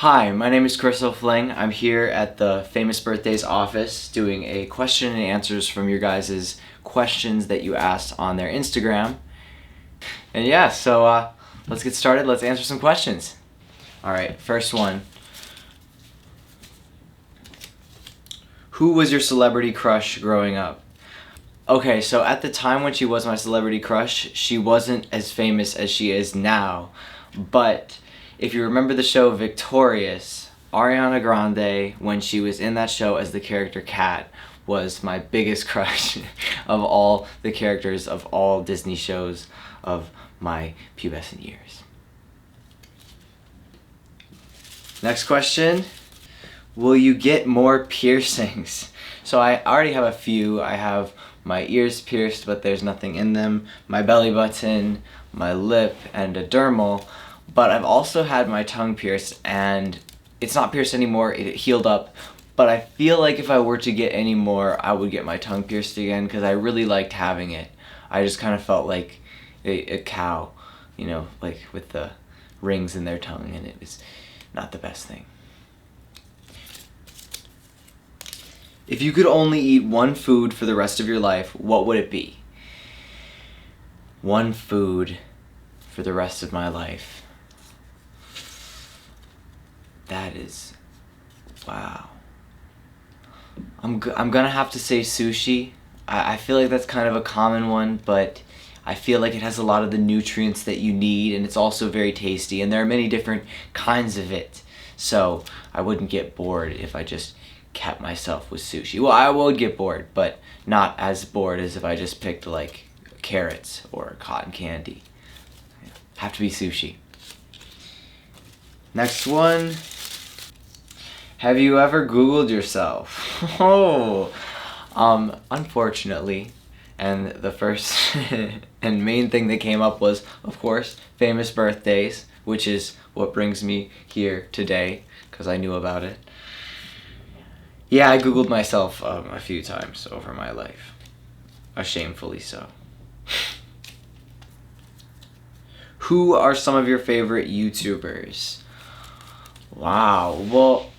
Hi, my name is Chris O'Fling. I'm here at the Famous Birthdays office doing a question and answers from your guys' questions that you asked on their Instagram. And yeah, so let's get started. Let's answer some questions. Alright, first one. Who was your celebrity crush growing up? Okay, so at the time when she was my celebrity crush, she wasn't as famous as she is now. But if you remember the show Victorious, Ariana Grande, when she was in that show as the character Kat, was my biggest crush of all the characters of all Disney shows of my pubescent years. Next question. Will you get more piercings? So I already have a few. I have my ears pierced, but there's nothing in them, my belly button, my lip, and a dermal. But I've also had my tongue pierced, and it's not pierced anymore, it healed up. But I feel like if I were to get any more, I would get my tongue pierced again, because I really liked having it. I just kind of felt like a cow, you know, like with the rings in their tongue, and it was not the best thing. If you could only eat one food for the rest of your life, what would it be? One food for the rest of my life. That is, wow. I'm gonna have to say sushi. I feel like that's kind of a common one, but I feel like it has a lot of the nutrients that you need, and it's also very tasty, and there are many different kinds of it. So I wouldn't get bored if I just kept myself with sushi. Well, I would get bored, but not as bored as if I just picked like carrots or cotton candy. Have to be sushi. Next one. Have you ever Googled yourself? Oh, unfortunately, and the first and main thing that came up was, of course, famous birthdays, which is what brings me here today, because I knew about it. Yeah, I Googled myself a few times over my life. Shamefully so. Who are some of your favorite YouTubers? Wow, well,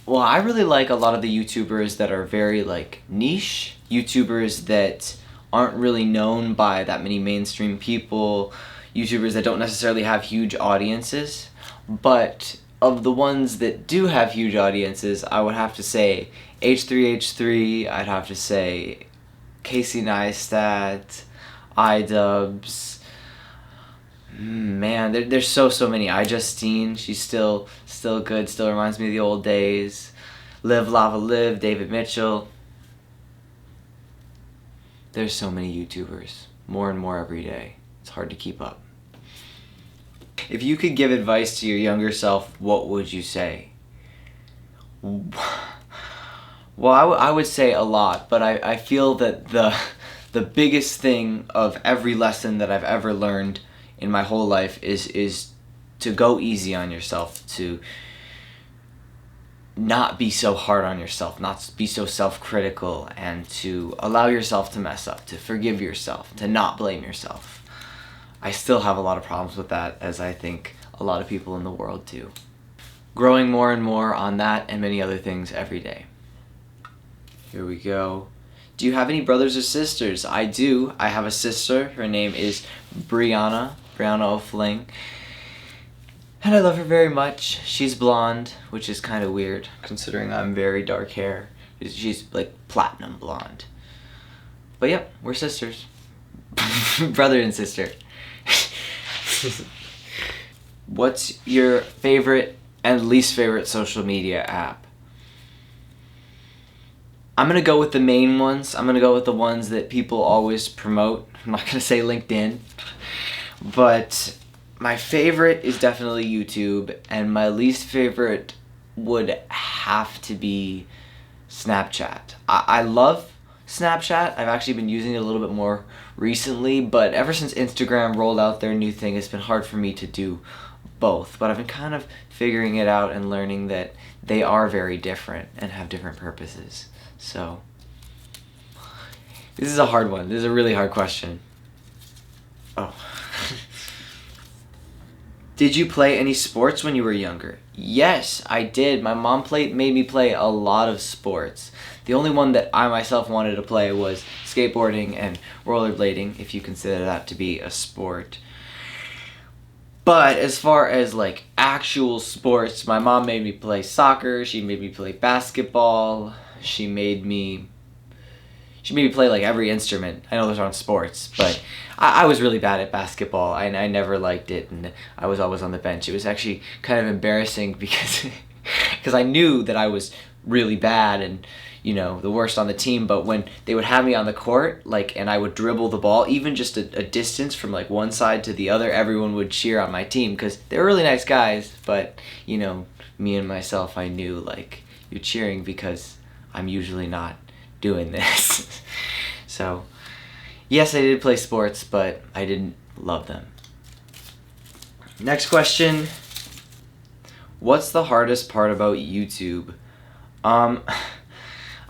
I really like a lot of the YouTubers that are very like niche, YouTubers that aren't really known by that many mainstream people, YouTubers that don't necessarily have huge audiences, but of the ones that do have huge audiences, I would have to say H3H3, I'd have to say Casey Neistat, iDubbbz. Man, there's so many. iJustine, she's still good, still reminds me of the old days. Live Lava Live, David Mitchell. There's so many YouTubers, more and more every day. It's hard to keep up. If you could give advice to your younger self, what would you say? Well, I would say a lot, but I feel that the biggest thing of every lesson that I've ever learned in my whole life is to go easy on yourself, to not be so hard on yourself, not be so self-critical, and to allow yourself to mess up, to forgive yourself, to not blame yourself. I still have a lot of problems with that, as I think a lot of people in the world do. Growing more and more on that and many other things every day. Here we go. Do you have any brothers or sisters? I do. I have a sister. Her name is Brianna O'Fling. And I love her very much. She's blonde, which is kind of weird, considering I'm very dark hair. She's like platinum blonde. But yep, we're sisters. Brother and sister. What's your favorite and least favorite social media app? I'm gonna go with the main ones. I'm gonna go with the ones that people always promote. I'm not gonna say LinkedIn. But my favorite is definitely YouTube, and my least favorite would have to be Snapchat. I love Snapchat. I've actually been using it a little bit more recently, but ever since Instagram rolled out their new thing, it's been hard for me to do both. But I've been kind of figuring it out and learning that they are very different and have different purposes. So, this is a hard one. This is a really hard question. Oh. Did you play any sports when you were younger? Yes, I did. My mom made me play a lot of sports. The only one that I myself wanted to play was skateboarding and rollerblading, if you consider that to be a sport. But as far as like actual sports, my mom made me play soccer, she made me play basketball, she made me play like every instrument. I know those aren't sports, but I was really bad at basketball. I never liked it, and I was always on the bench. It was actually kind of embarrassing because because I knew that I was really bad and the worst on the team. But when they would have me on the court, like, and I would dribble the ball, even just a distance from like one side to the other, everyone would cheer on my team because they were really nice guys. But me and myself, I knew like you're cheering because I'm usually not doing this. So, yes, I did play sports, but I didn't love them. Next question. What's the hardest part about YouTube?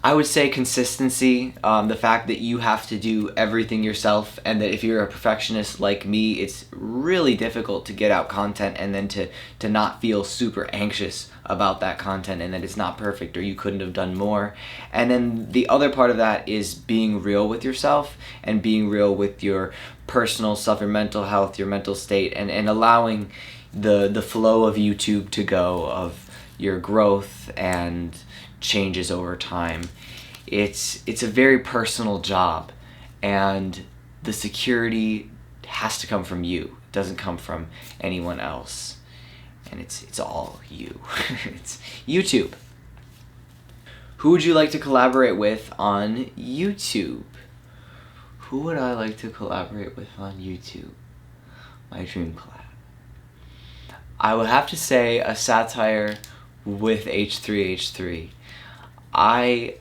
I would say consistency, the fact that you have to do everything yourself, and that if you're a perfectionist like me, it's really difficult to get out content and then to not feel super anxious about that content and that it's not perfect or you couldn't have done more. And then the other part of that is being real with yourself and being real with your personal stuff, your mental health, your mental state, and allowing the flow of YouTube to go, of your growth and changes over time. It's a very personal job, and the security has to come from you. It doesn't come from anyone else. And it's all you. It's YouTube. Who would you like to collaborate with on YouTube? Who would I like to collaborate with on YouTube? My dream collab. I would have to say a satire with H3H3. I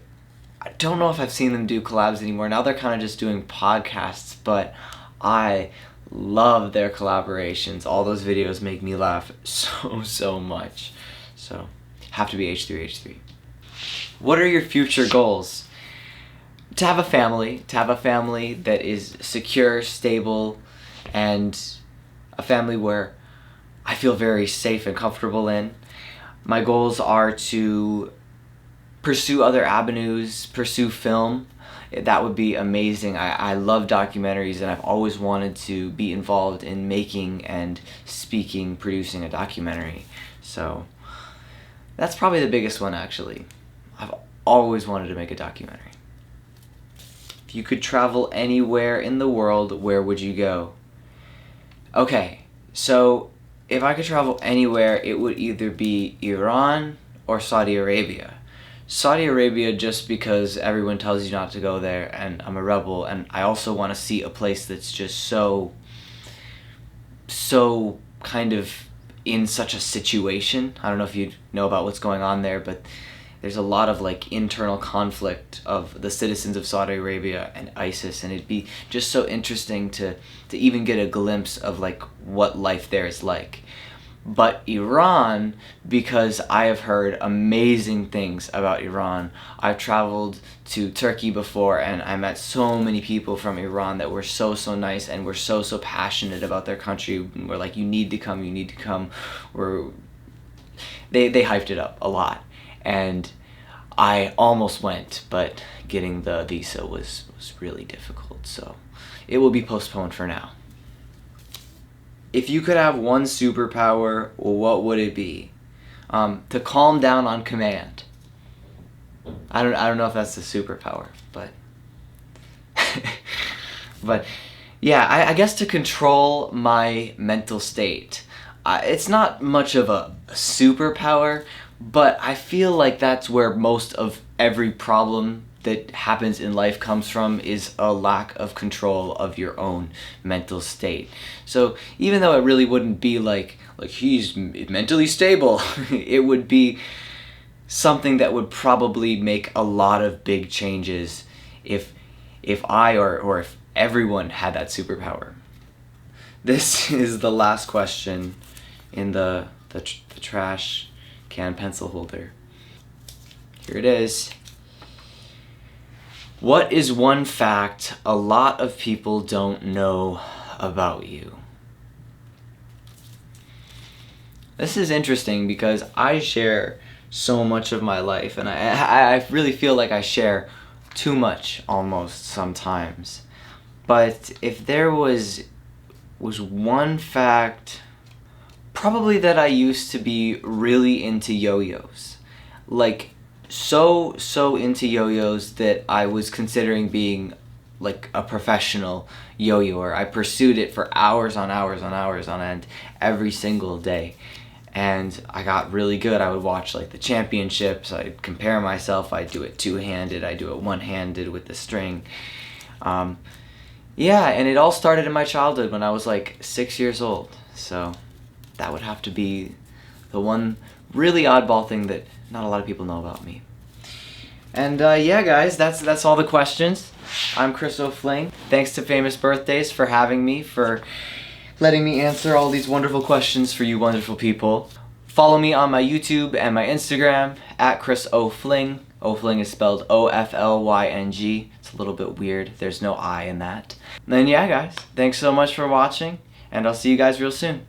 don't know if I've seen them do collabs anymore. Now they're kind of just doing podcasts, but I love their collaborations. All those videos make me laugh so much. So, have to be H3H3. What are your future goals? To have a family that is secure, stable, and a family where I feel very safe and comfortable in. My goals are to pursue other avenues, pursue film. That would be amazing. I love documentaries, and I've always wanted to be involved in making and speaking, producing a documentary. So that's probably the biggest one, actually. I've always wanted to make a documentary. If you could travel anywhere in the world, where would you go? Okay, so if I could travel anywhere, it would either be Iran or Saudi Arabia. Saudi Arabia just because everyone tells you not to go there, and I'm a rebel, and I also want to see a place that's just so kind of in such a situation. I don't know if you know about what's going on there, but there's a lot of like internal conflict of the citizens of Saudi Arabia and ISIS, and it'd be just so interesting to even get a glimpse of like what life there is like. But Iran, because I have heard amazing things about Iran. I've traveled to Turkey before, and I met so many people from Iran that were so nice and were so passionate about their country. We're like, you need to come, you need to come. They hyped it up a lot. And I almost went, but getting the visa was really difficult. So it will be postponed for now. If you could have one superpower, what would it be? To calm down on command. I don't know if that's the superpower, but but yeah, I guess to control my mental state. It's not much of a superpower, but I feel like that's where most of every problem that happens in life comes from, is a lack of control of your own mental state. So even though it really wouldn't be like he's mentally stable, it would be something that would probably make a lot of big changes if I or if everyone had that superpower. This is the last question in the trash can pencil holder. Here it is. What is one fact a lot of people don't know about you? This is interesting because I share so much of my life, and I really feel like I share too much almost sometimes. But if there was one fact, probably that I used to be really into yo-yos. Like, so into yo-yos that I was considering being like a professional yo-yoer. I pursued it for hours on hours on hours on end every single day. And I got really good. I would watch like the championships, I'd compare myself, I'd do it two-handed, I'd do it one-handed with the string. Yeah, and it all started in my childhood when I was like 6 years old. So that would have to be the one really oddball thing that not a lot of people know about me. And yeah, guys, that's all the questions. I'm Chris O'Fling. Thanks to Famous Birthdays for having me, for letting me answer all these wonderful questions for you wonderful people. Follow me on my YouTube and my Instagram, at Chris O'Fling. O'Fling is spelled O-F-L-Y-N-G. It's a little bit weird. There's no I in that. And then yeah, guys, thanks so much for watching, and I'll see you guys real soon.